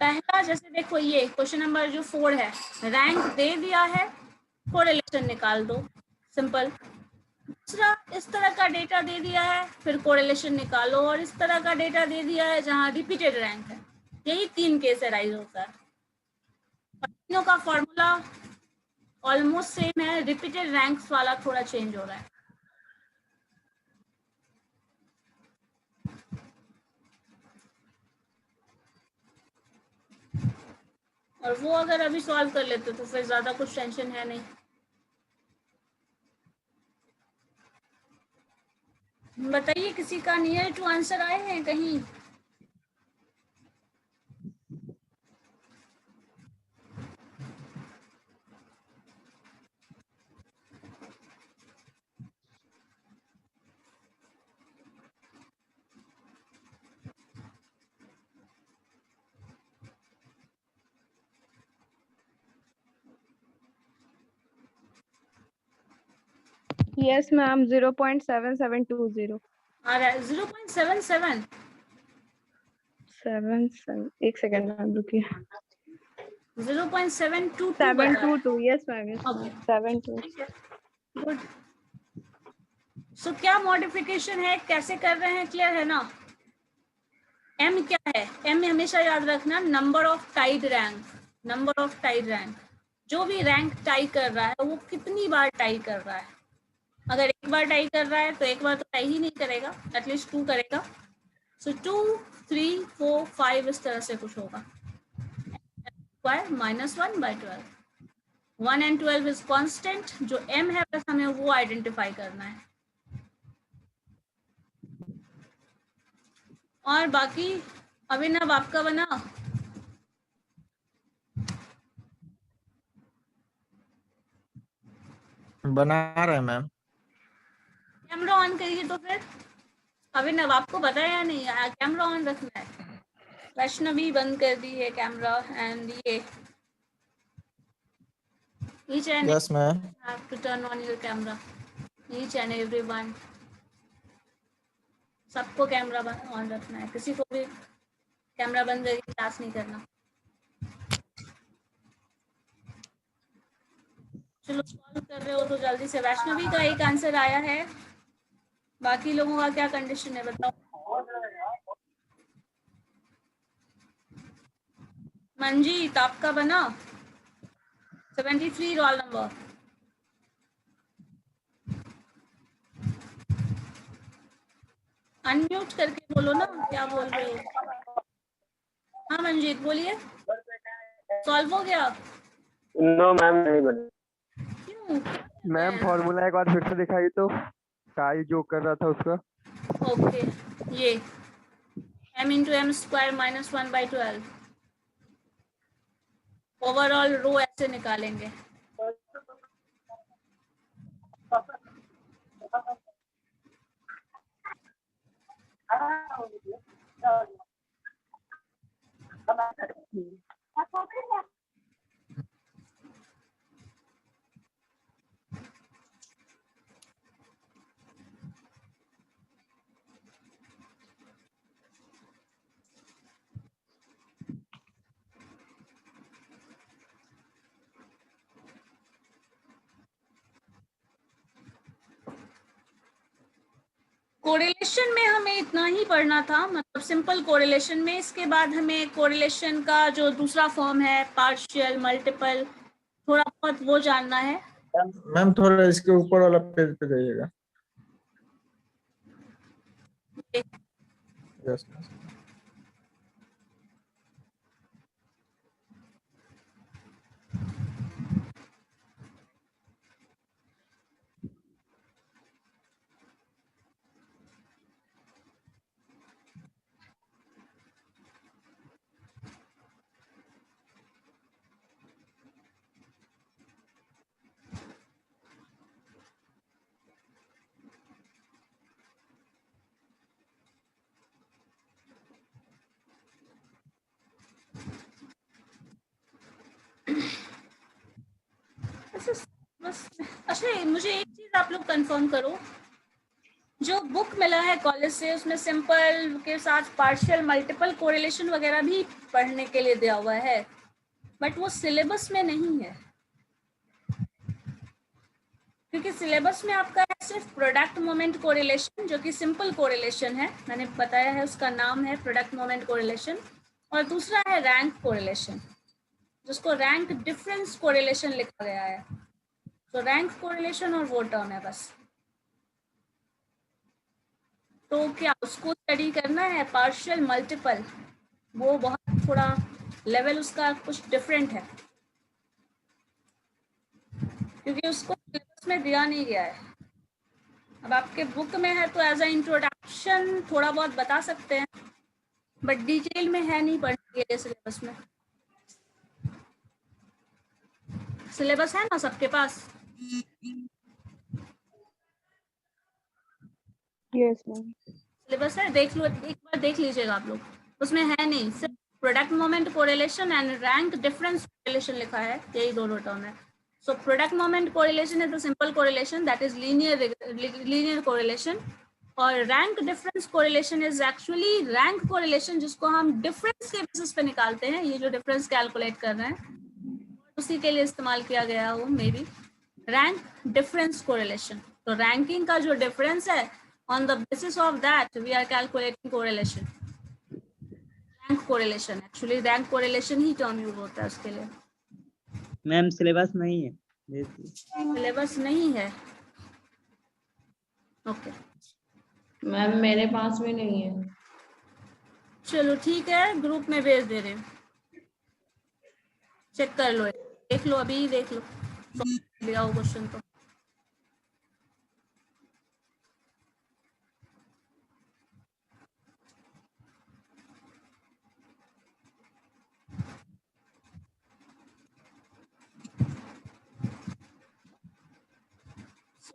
B: पहला जैसे देखो ये क्वेश्चन नंबर जो 4 है, रैंक दे दिया है, कोरिलेशन निकाल दो, सिंपल। दूसरा इस तरह का डेटा दे दिया है, फिर कोरिलेशन निकालो, और इस तरह का डेटा दे दिया है जहाँ रिपीटेड रैंक है। यही 3 केस अराइज होता है। और तीनों का फॉर्मूला ऑलमोस्ट सेम है, रिपीटेड रैंक्स वाला थोड़ा चेंज हो रहा है। और वो अगर अभी सॉल्व कर लेते तो फिर ज्यादा कुछ टेंशन है नहीं। बताइए किसी का नियर टू आंसर आए हैं कहीं?
A: यस मैम 0.7720
B: आ रहा है 0.77।
A: 77 एक सेकंड मैम रुकिए
B: 0.722
A: 722 यस मैम यस
B: ओके,
A: 72
B: ठीक है, गुड। सो क्या मॉडिफिकेशन है, कैसे कर रहे हैं, क्लियर है ना? m क्या है? m हमेशा याद रखना, number of tied rank, number of tied rank. जो भी रैंक टाई कर रहा है वो कितनी बार टाई कर रहा है। अगर एक बार टाई कर रहा है तो एक बार तो टाई ही नहीं करेगा, एटलीस्ट 2 करेगा। सो 2 3 4 5 इस तरह से कुछ होगा। -1/12, 1 and 12 इज कांस्टेंट, जो m है बस हमें वो आइडेंटिफाई करना है। और बाकी अभिनव आपका बना?
H: बना रहे हैं मैम।
B: कैमरा ऑन करिए तो फिर। अभिनव आपको पता है या नहीं, कैमरा ऑन रखना है। वैष्णवी बंद कर दी है कैमरा, एंड ये each and
H: yes ma'am.
B: have to turn on your camera, each and everyone। सबको कैमरा ऑन रखना है, किसी को भी कैमरा बंद करके क्लास नहीं करना। चलो सॉल्व कर रहे हो तो जल्दी से। वैष्णवी का एक आंसर आया है, बाकी लोगों का क्या कंडीशन है बताओ? मंजीत आपका बना 73 रोल नंबर। अनम्यूट करके बोलो ना, क्या बोल रहे हो? हाँ मंजीत बोलिए, सॉल्व हो गया?
G: नो मैम नहीं बना।
B: क्यों?
I: मैम फॉर्मूला एक बार फिर से दिखाई तो टाई जो कर रहा था उसका।
B: ओके, ये m into M square minus 1/12 overall rho ऐसे निकालेंगे। कोरिलेशन में हमें इतना ही पढ़ना था, मतलब सिंपल कोरिलेशन में। इसके बाद हमें कोरिलेशन का जो दूसरा फॉर्म है, पार्शियल, मल्टीपल, थोड़ा बहुत वो जानना है।
H: मैम थोड़ा इसके ऊपर वाला पेज पे जाइएगा। यस।
B: बस अच्छा, मुझे एक चीज आप लोग कंफर्म करो, जो बुक मिला है कॉलेज से उसमें सिंपल के साथ पार्शियल, मल्टीपल कोरिलेशन वगैरह भी पढ़ने के लिए दिया हुआ है, बट वो सिलेबस में नहीं है, क्योंकि सिलेबस में आपका है सिर्फ प्रोडक्ट मोमेंट कोरिलेशन, जो कि सिंपल कोरिलेशन है, मैंने बताया है, उसका नाम है प्रोडक्ट मोमेंट कोरिलेशन, और दूसरा है रैंक कोरिलेशन, जिसको रैंक डिफरेंस कोरिलेशन लिखा गया है। तो रैंक कोरिलेशन और वो टर्म है बस। तो क्या उसको स्टडी करना है, पार्शियल, मल्टीपल, वो बहुत थोड़ा लेवल उसका कुछ डिफरेंट है, क्योंकि उसको सिलेबस में दिया नहीं गया है। अब आपके बुक में है तो एज अ इंट्रोडक्शन थोड़ा बहुत बता सकते हैं, बट डिटेल में है नहीं पढ़ने के लिए सिलेबस में। सिलेबस है ना सबके पास?
A: Yes ma'am.
B: सिलेबस है, देख लो, एक बार देख लीजिएगा आप लोग, उसमें है नहीं, सिर्फ product moment correlation and rank difference correlation लिखा है, यही दोनों टर्म है। So product moment correlation is the simple correlation, that is linear correlation, और rank difference correlation is actually rank correlation, जिसको हम डिफरेंस के बेसिस पे निकालते हैं। ये जो डिफरेंस कैलकुलेट कर रहे हैं उसी के लिए इस्तेमाल किया गया हो may be, rank difference correlation. तो रैंकिंग का जो डिफरेंस है, on the basis of that we are calculating correlation, rank correlation, actually rank correlation he term use होता है उसके लिए।
D: मैम सिलेबस नहीं है,
B: सिलेबस नहीं है, ओके
J: मैम मेरे पास भी नहीं है।
B: चलो ठीक है, ग्रुप में भेज दे रहे हैं, चेक कर लो, देख लो, अभी देख लो, लिया हो क्वेश्चन तो।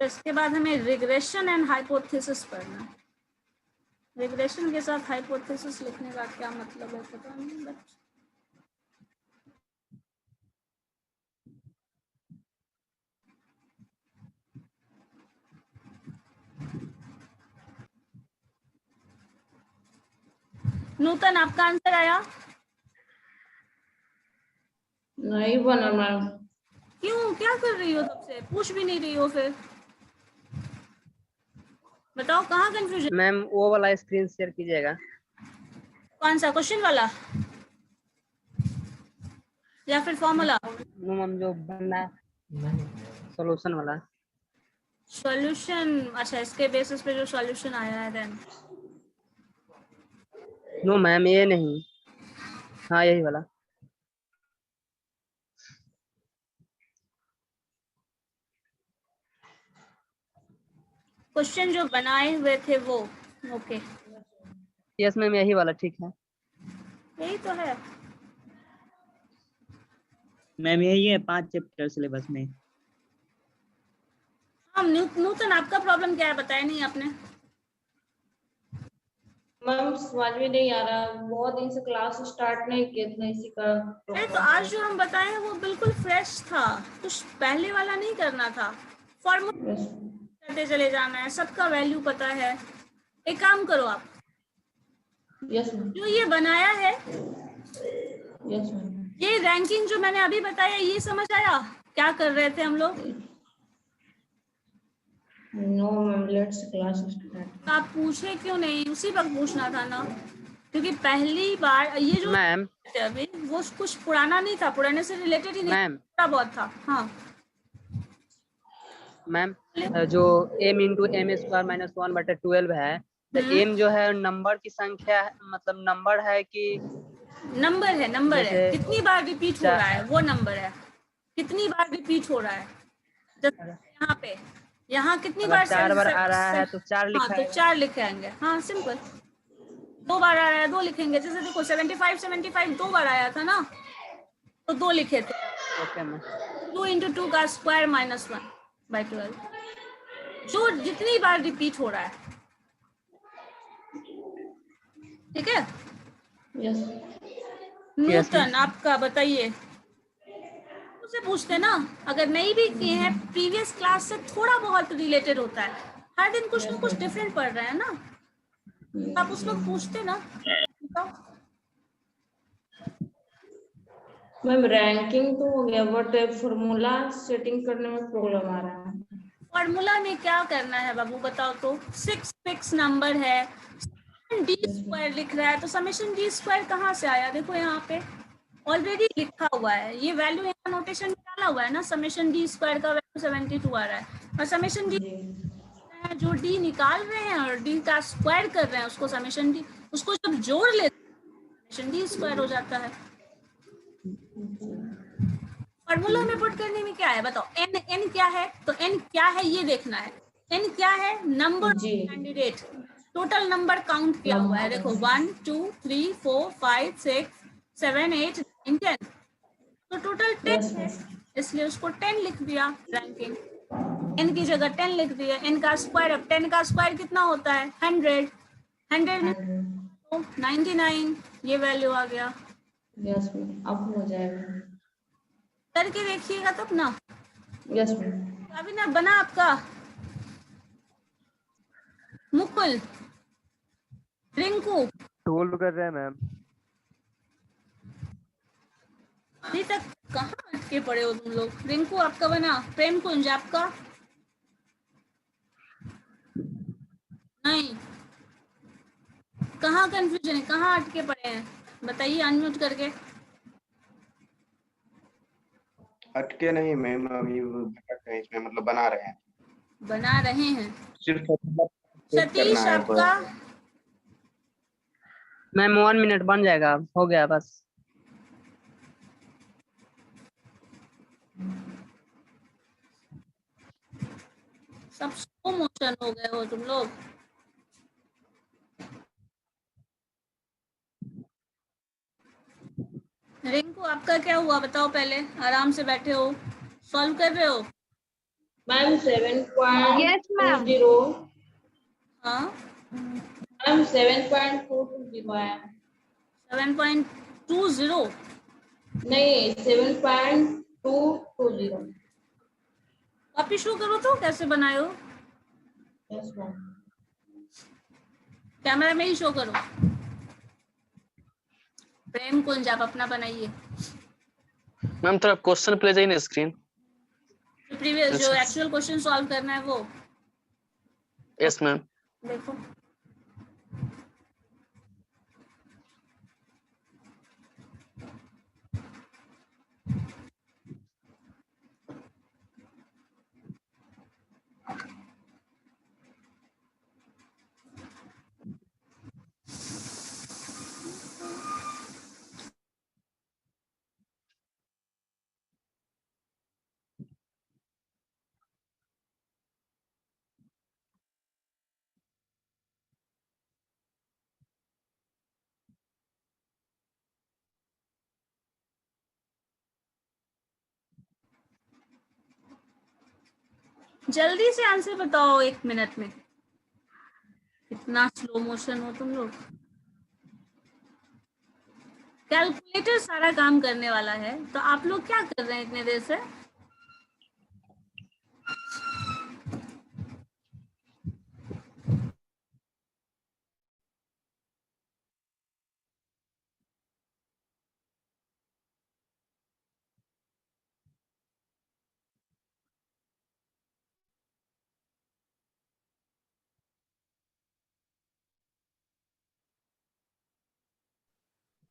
B: इसके बाद हमें रिग्रेशन एंड हाइपोथेसिस पढ़ना है। रिग्रेशन के साथ हाइपोथेसिस लिखने का क्या मतलब है पता नहीं, बट नूतन आपका आंसर आया?
J: नहीं बना मैम।
B: क्यों, क्या कर रही हो, तब से पूछ भी नहीं रही हो, फिर बताओ कहाँ कंफ्यूजन?
D: मैम वो वाला स्क्रीन शेयर कीजिएगा।
B: कौन सा क्वेश्चन वाला? या फिर फॉर्मूला?
D: नो मैम, जो बनना सॉल्यूशन वाला।
B: सॉल्यूशन, अच्छा इसके बेसिस पे जो सॉल्यूशन आया है देन।
D: नो मैम, ये नहीं। हाँ, यही वाला।
B: क्वेश्चन जो बनाए हुए थे वो, ओके
D: यस मैम, यही वाला ठीक है।
B: यही तो है।
E: मैम यही है 5 चैप्टर सिलेबस में।
B: हाँ नूतन, आपका प्रॉब्लम क्या है बताया नहीं आपने?
J: मैम समझ में नहीं आ रहा, बहुत दिन से क्लास स्टार्ट नहीं किए थे, इसी का
B: अरे तो आज जो हम बताए हैं वो बिल्कुल फ्रेश था, कुछ पहले वाला नहीं करना था। फॉर्मूला करते चले जाना है, सबका वैल्यू पता है। एक काम करो आप,
J: यस
B: जो ये बनाया है,
J: यस मैम।
B: ये रैंकिंग जो मैंने अभी बताया, ये समझ आया क्या कर रहे थे हम लोग?
J: No ma'am, let's class start.
B: आप पूछे क्यों नहीं? उसी वक्त पूछना था ना, क्योंकि पहली बार ये जो
D: मैम
B: अभी वो कुछ पुराना नहीं था, पुराने से रिलेटेड ही नहीं,
D: मैम
B: थोड़ा बहुत था। हाँ
D: मैम, जो m into M square minus 1/12 है, तो m जो है नंबर की संख्या मतलब नंबर है कि
B: नंबर है, नंबर है।
D: जैसे
B: कितनी बार रिपीट हो रहा है वो नंबर है, कितनी बार रिपीट हो रहा है। जैसे यहाँ पे, यहाँ कितनी
D: अगर
B: बार
D: 4 बार आ रहा है तो 4
B: हाँ
D: लिखा
B: तो
D: है।
B: 4 लिखेंगे। हाँ सिंपल। 2 बार आ रहा है 2 लिखेंगे। जैसे देखो 75 2 बार आया था ना, तो 2 लिखे थे।
D: Okay ma'am.
B: 2 इंटू 2 का स्क्वायर माइनस 1/12, जो जितनी बार रिपीट हो रहा है। ठीक है।
J: यस
B: नूतन आपका बताइए, उसे पूछते ना, अगर नहीं भी किए हैं प्रीवियस क्लास से थोड़ा बहुत रिलेटेड होता है, हर दिन कुछ ना कुछ डिफरेंट पढ़ रहे हैं ना, आप उस वक्त पूछते ना। बताओ।
J: मैम रैंकिंग तो हो गया, बट फॉर्मूला सेटिंग करने में प्रॉब्लम आ रहा है।
B: फॉर्मूला में क्या करना है बाबू बताओ तो? 6 फिक्स नंबर है, डी स्क्वायर लिख रहा है, तो समेशन डी स्क्वायर कहाँ से आया? देखो यहाँ पे ऑलरेडी लिखा हुआ है, ये वैल्यू यहाँ नोटेशन में डाला हुआ है ना, समेशन डी स्क्वायर का वैल्यू 72 आ रहा है, और समेशन डी जो डी निकाल रहे हैं और डी का स्क्वायर कर रहे हैं उसको समेशन डी, उसको जब जोड़ लेते हैं समेशन डी स्क्वायर हो जाता है। फॉर्मूला में पुट करने में क्या है बताओ? एन, एन क्या है? तो एन क्या है ये देखना है। एन क्या है? Number candidate, total number count किया हुआ है। देखो 1 2 3 4 5 6 7 8 9 10, तो टोटल 10 है, इसलिए उसको 10 लिख दिया रैंकिंग। एन की जगह 10 लिख दिया। एन का स्क्वायर, अब 10 का स्क्वायर कितना होता है? 100, 100 में तो 99, ये वैल्यू आ गया।
J: यस मैम, अब हो जाएगा।
B: करके देखिएगा तब ना।
J: Yes ma'am.
B: अभी ना बना आपका मुकुल, रिंकू
I: टोल कर रहे हैं मैम।
B: अभी तक कहाँ अटके पड़े हो तुम लोग? रिंकू आपका बना, प्रेम कुंज आपका नहीं, कहाँ कंफ्यूजन है, कहाँ अटके पड़े हैं बताइए अनम्यूट करके।
C: अटके नहीं मैम, अभी भटक रहे हैं इसमें, मतलब बना रहे हैं।
B: बना रहे हैं।
C: सिर्फ
B: सतीश आपका
D: मैम 1 मिनट बन जाएगा, हो गया बस।
B: सब स्लो मोशन हो गए हो तुम लोग। रिंकू आपका क्या हुआ बताओ पहले? आराम से बैठे हो, सॉल्व कर रहे हो?
J: मैम 7.20।
B: हाँ
J: मैम 7.220 है।
B: 7.20
J: नहीं 7.220।
B: कॉपी शो करो तो कैसे बनाए हो?
J: Yes ma'am.
B: कैमरा में ही शो करो। प्रेम कुंज आप अपना बनाइए।
K: मैम थोड़ा क्वेश्चन प्ले जाइए ना स्क्रीन।
B: प्रीवियस जो एक्चुअल क्वेश्चन सॉल्व करना है वो।
K: Yes ma'am.
B: देखो जल्दी से आंसर बताओ 1 मिनट में। इतना स्लो मोशन हो तुम लोग। कैलकुलेटर सारा काम करने वाला है, तो आप लोग क्या कर रहे हैं इतने देर से?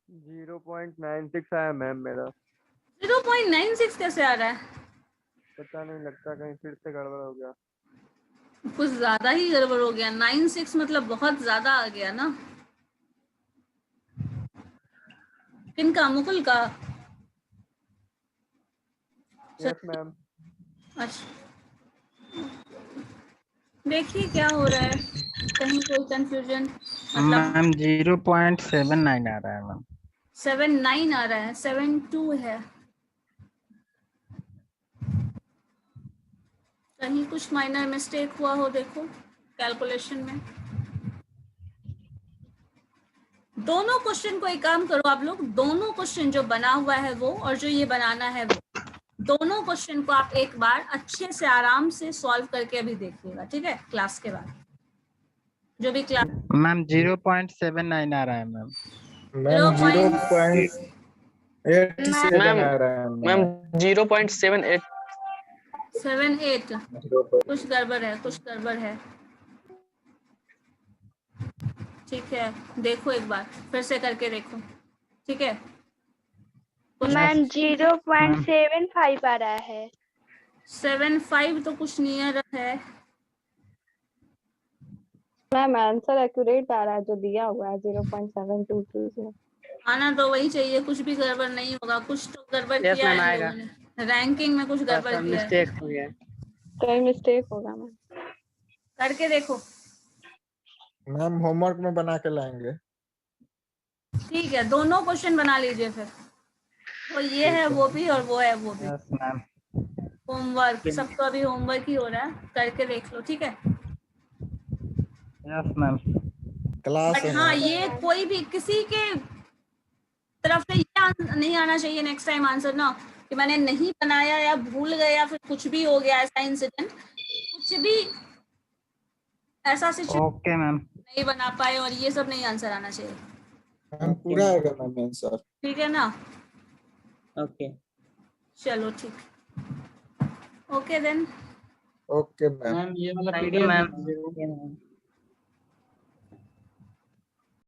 I: जीरो 0.96 आया मैम मेरा।
B: 0.96 कैसे आ रहा है?
I: पता नहीं, लगता कहीं फिर से गड़बड़ हो गया।
B: कुछ ज्यादा ही गड़बड़ हो गया। 96 मतलब बहुत ज्यादा आ गया ना। किनका? मुकुल का?
I: Yes ma'am.
B: अच्छा, देखिए क्या हो रहा है, कहीं कोई कंफ्यूजन। मतलब
L: मैम 0.79 आ रहा है मैम।
B: 79 आ रहा है, 72 है। कहीं कुछ माइनर मिस्टेक हुआ हो, देखो कैलकुलेशन में। दोनों क्वेश्चन को एक काम करो आप लोग, दोनों क्वेश्चन जो बना हुआ है वो और जो ये बनाना है वो, दोनों क्वेश्चन को आप एक बार अच्छे से आराम से सॉल्व करके अभी देखिएगा, ठीक है? क्लास के बाद जो भी क्लास।
L: मैम 0.79 आ रहा है मैम।
H: मैम 0.87
K: मैम
H: आ रहा है
K: मैम 0.78
B: 78 कुछ गड़बड़ है, कुछ गड़बड़ है। ठीक है, देखो एक बार फिर से करके देखो, ठीक है?
A: मैम 0.75 आ रहा है।
B: 75 तो कुछ नियर है।
A: मैम आंसर एक्यूरेट आ रहा है जो दिया हुआ है 0.7220।
B: आना तो वही चाहिए, कुछ भी गड़बड़ नहीं होगा। कुछ तो गड़बड़
D: यस
B: किया
D: मैम
B: है
D: आएगा।
B: लोगों ने, रैंकिंग में कुछ गड़बड़ किया है।
D: मिस्टेक हो गया।
A: कोई मिस्टेक होगा मैम।
B: करके देखो।
H: मैम होमवर्क में बना के लाएंगे।
B: ठीक है, दोनों क्वेश्चन बना लीजिए फिर। वो ये है वो भी और वो है वो भी।
L: Yes ma'am.
B: होमवर्क सबका अभी होमवर्क ही हो रहा है, करके देख लो, ठीक है?
L: Yes ma'am.
H: क्लास
B: बट
H: है
B: हाँ,
H: मैम।
B: ये कोई भी किसी के तरफ से ये नहीं आना चाहिए नेक्स्ट टाइम आंसर ना, कि मैंने नहीं बनाया या भूल गया या फिर कुछ भी हो गया ऐसा इंसिडेंट, कुछ भी ऐसा सिचुएशन
L: ओके मैम।
B: नहीं बना पाए और ये सब नहीं आंसर आना चाहिए।
H: मैम पूरा आएगा मैम आंसर।
B: ठीक है ना?
E: ओके
B: चलो ठीक, okay then.
H: Okay ma'am.
E: Ma'am ये वाला
D: थैंक यू
E: PDF
D: मैम।
E: भेज दीजिएगा।